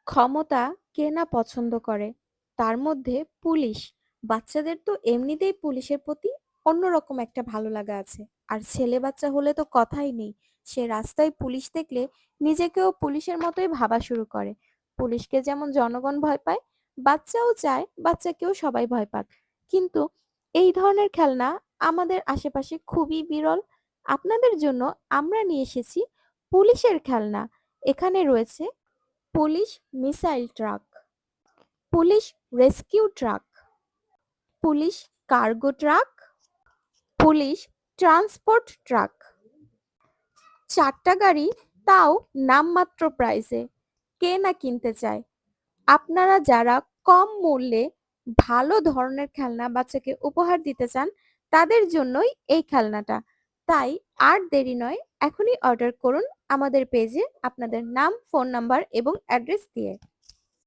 ক্ষমতা কে না পছন্দ করে? তার মধ্যে পুলিশ। বাচ্চাদের তো এমনিতেই পুলিশের প্রতি অন্যরকম একটা ভালো লাগা আছে। আর ছেলে বাচ্চা হলে তো কথাই নেই। সে রাস্তায় পুলিশ দেখলে নিজেকেও পুলিশের মতোই ভাবা শুরু করে। পুলিশকে যেমন জনগণ ভয় পায়, বাচ্চাও চায় বাচ্চাকেও সবাই ভয় পাক। কিন্তু এই ধরনের খেলনা আমাদের আশেপাশে খুবই বিরল। আপনাদের জন্য আমরা নিয়ে এসেছি পুলিশের খেলনা। এখানে রয়েছে police missile truck, police rescue truck, police cargo truck, police transport truck. 4টা গাড়ি, তাও নামমাত্র প্রাইসে। কে না কিনতে চায়? আপনারা যারা কম মূল্যে ভালো ধরনের খেলনা বাচ্চাকে উপহার দিতে চান, তাদের জন্যই এই খেলনাটা। তাই আর দেরি নয়, এখনই অর্ডার করুন আমাদের পেজে আপনাদের নাম, ফোন নাম্বার এবং অ্যাড্রেস দিয়ে।